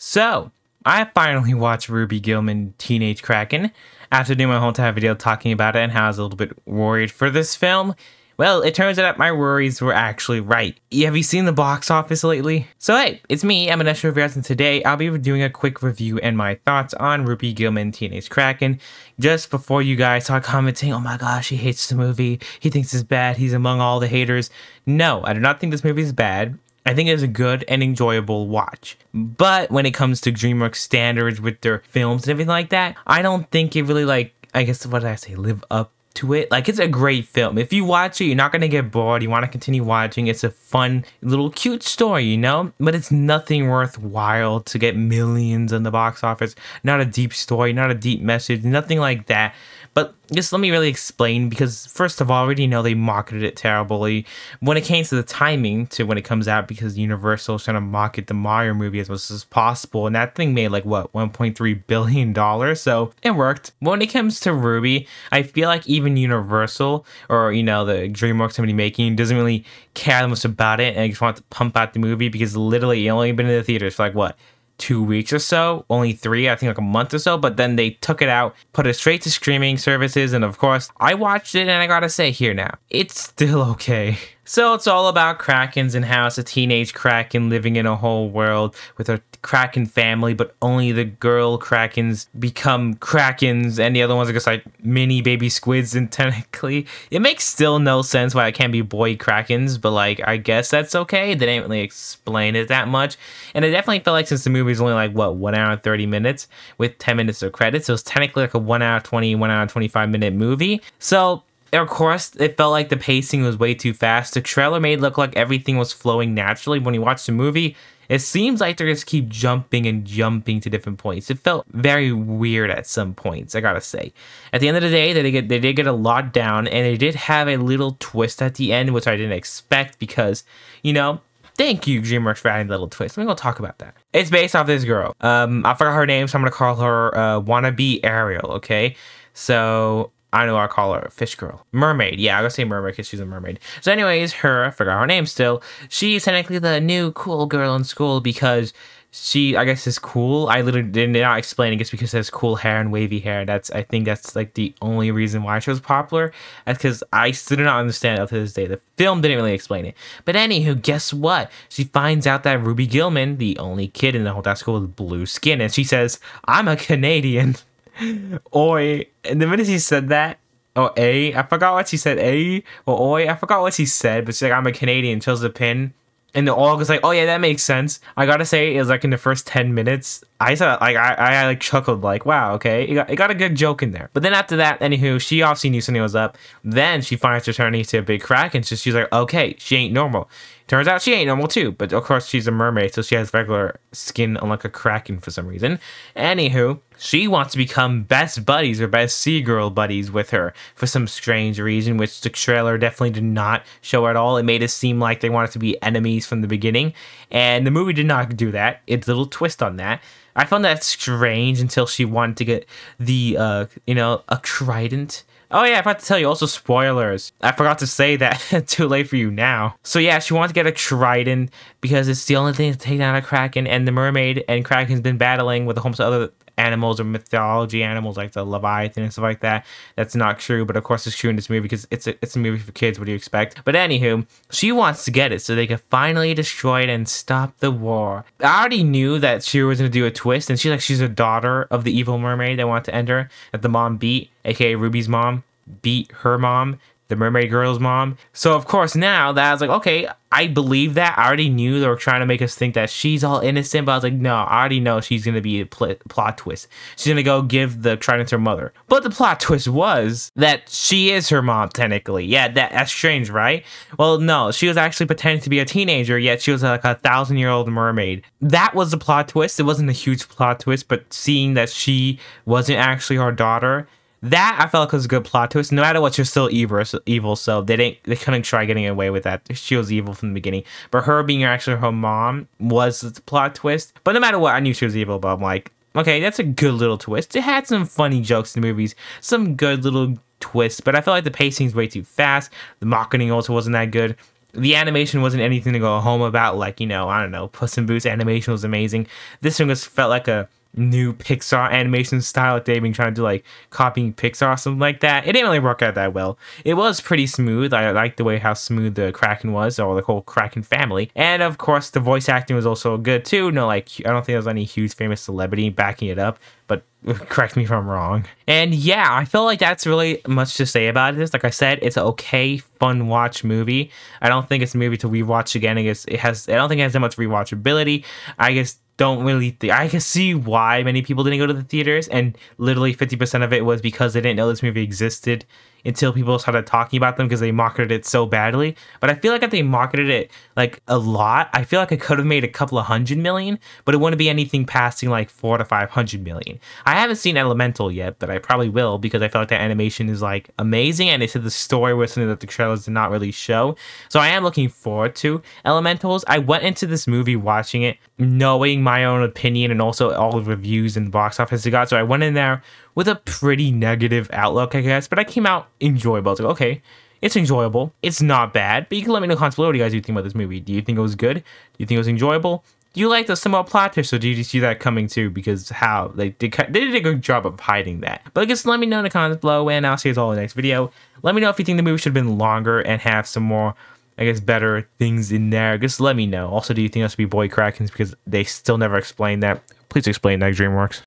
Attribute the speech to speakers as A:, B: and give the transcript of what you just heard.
A: So, I finally watched Ruby Gillman Teenage Kraken after doing my whole entire video talking about it and how I was a little bit worried for this film. Well, it turns out my worries were actually right. Have you seen the box office lately? So hey, it's me, I'm Anesha Rivera, and today I'll be doing a quick review and my thoughts on Ruby Gillman Teenage Kraken. Just before you guys start commenting, oh my gosh, he hates the movie, he thinks it's bad, he's among all the haters. No, I do not think this movie is bad. I think it's a good and enjoyable watch. But when it comes to Dreamworks standards with their films and everything like that, I don't think it really live up to it. Like, it's a great film. If you watch it, you're not going to get bored. You want to continue watching. It's a fun, little cute story, you know? But it's nothing worthwhile to get millions in the box office. Not a deep story, not a deep message, nothing like that. But just let me really explain, because first of all, I already know they marketed it terribly when it came to the timing to when it comes out, because Universal is trying to market the Mario movie as much as possible, and that thing made like what, $1.3 billion, so it worked. But when it comes to Ruby, I feel like even Universal, or you know, the Dreamworks somebody making, doesn't really care that much about it, and just want to pump out the movie because literally it only been in the theaters for like what, 2 weeks or so, only 3, I think like a month or so, but then they took it out, put it straight to streaming services, and of course, I watched it, and I gotta say here now, it's still okay. So it's all about Krakens and how it's a teenage Kraken living in a whole world with a Kraken family, but only the girl Krakens become Krakens and the other ones are just like mini baby squids, and technically it makes still no sense why it can't be boy Krakens, but like I guess that's okay. They didn't really explain it that much, and it definitely felt like, since the movie is only like what, 1 hour and 30 minutes with 10 minutes of credits, so it's technically like a 1 hour 20, 1 hour 25 minute movie. So of course, it felt like the pacing was way too fast. The trailer made it look like everything was flowing naturally. When you watch the movie, it seems like they just keep jumping and jumping to different points. It felt very weird at some points, I gotta say. At the end of the day, they did get a lot down, and they did have a little twist at the end, which I didn't expect because, you know, thank you, Dreamworks, for adding a little twist. Let me go talk about that. It's based off this girl. I forgot her name, so I'm gonna call her Wannabe Ariel, okay? So I know I call her Fish Girl. Mermaid. Yeah, I'm gonna say mermaid because she's a mermaid. So anyways, I forgot her name still. She's technically the new cool girl in school because she, I guess, is cool. I literally did not explain it. It's because she has cool hair and wavy hair. I think that's like the only reason why she was popular. That's because I still do not understand it up to this day. The film didn't really explain it. But anywho, guess what? She finds out that Ruby Gillman, the only kid in the whole school with blue skin, and she says, "I'm a Canadian." Oi, and the minute she said that, or I forgot what she said, or oi, I forgot what she said, but she's like, "I'm a Canadian," shows the pin, and the all was like, "Oh yeah, that makes sense." I gotta say, it was like in the first 10 minutes, I saw like I like chuckled like, wow, okay, it got a good joke in there. But then after that, anywho, she obviously knew something was up. Then she finds her turning to a big Kraken, so she's like, okay, she ain't normal. Turns out she ain't normal too, but of course she's a mermaid, so she has regular skin unlike a Kraken for some reason. Anywho, she wants to become best buddies or best sea girl buddies with her for some strange reason, which the trailer definitely did not show at all. It made it seem like they wanted to be enemies from the beginning, and the movie did not do that. It's a little twist on that. I found that strange until she wanted to get the, you know, a trident. Oh yeah, I forgot to tell you, also spoilers. I forgot to say that, too late for you now. So yeah, she wants to get a trident because it's the only thing to take down a Kraken, and the mermaid and Kraken's been battling with a whole bunch of other animals or mythology animals like the Leviathan and stuff like that. That's not true, but of course it's true in this movie because it's a movie for kids. What do you expect? But anywho, she wants to get it so they can finally destroy it and stop the war. I already knew that she was going to do a twist, and she's a daughter of the evil mermaid that wanted to end her, that the mom beat, aka Ruby's mom beat her mom, the mermaid girl's mom. So of course now that I was like, okay, I believe that. I already knew they were trying to make us think that she's all innocent, but I was like, no, I already know she's going to be a plot twist. She's going to go give the trident to her mother. But the plot twist was that she is her mom, technically. Yeah, that's strange, right? Well, no, she was actually pretending to be a teenager, yet she was like a 1,000-year-old mermaid. That was the plot twist. It wasn't a huge plot twist, but seeing that she wasn't actually her daughter, that I felt like was a good plot twist. No matter what, you're still evil, so they couldn't try getting away with that. She was evil from the beginning, but her being actually her mom was the plot twist. But no matter what, I knew she was evil. But I'm like, okay, that's a good little twist. It had some funny jokes in the movies, some good little twists, but I felt like the pacing's way too fast. The marketing also wasn't that good. The animation wasn't anything to go home about, like, you know, I don't know, Puss in Boots animation was amazing. This one just felt like a new Pixar animation style, like they've been trying to do, like, copying Pixar or something like that. It didn't really work out that well. It was pretty smooth. I liked the way how smooth the Kraken was, or the whole Kraken family. And of course, the voice acting was also good too. No, like, I don't think there was any huge famous celebrity backing it up, but correct me if I'm wrong. And yeah, I feel like that's really much to say about this. Like I said, it's an okay, fun watch movie. I don't think it's a movie to rewatch again. I don't think it has that much rewatchability. I guess I can see why many people didn't go to the theaters, and literally 50% of it was because they didn't know this movie existed until people started talking about them because they marketed it so badly. But I feel like if they marketed it like a lot, I feel like it could have made a couple of $100 million, but it wouldn't be anything passing like 400 to 500 million. I haven't seen Elemental yet, but I probably will because I feel like the animation is like amazing, and they said the story was something that the trailers did not really show. So I am looking forward to Elementals. I went into this movie watching it knowing my own opinion and also all the reviews and box office it got. So I went in there with a pretty negative outlook, I guess, but I came out enjoyable. I was like, okay, it's enjoyable. It's not bad, but you can let me know comments below what you guys do think about this movie. Do you think it was good? Do you think it was enjoyable? Do you like the similar plot twist, or do you see that coming too? Because how they did a good job of hiding that. But I guess let me know in the comments below, and I'll see you all in the next video. Let me know if you think the movie should have been longer and have some more, I guess, better things in there. Just let me know. Also, do you think that should be boy Krakens? Because they still never explained that. Please explain that, Dreamworks.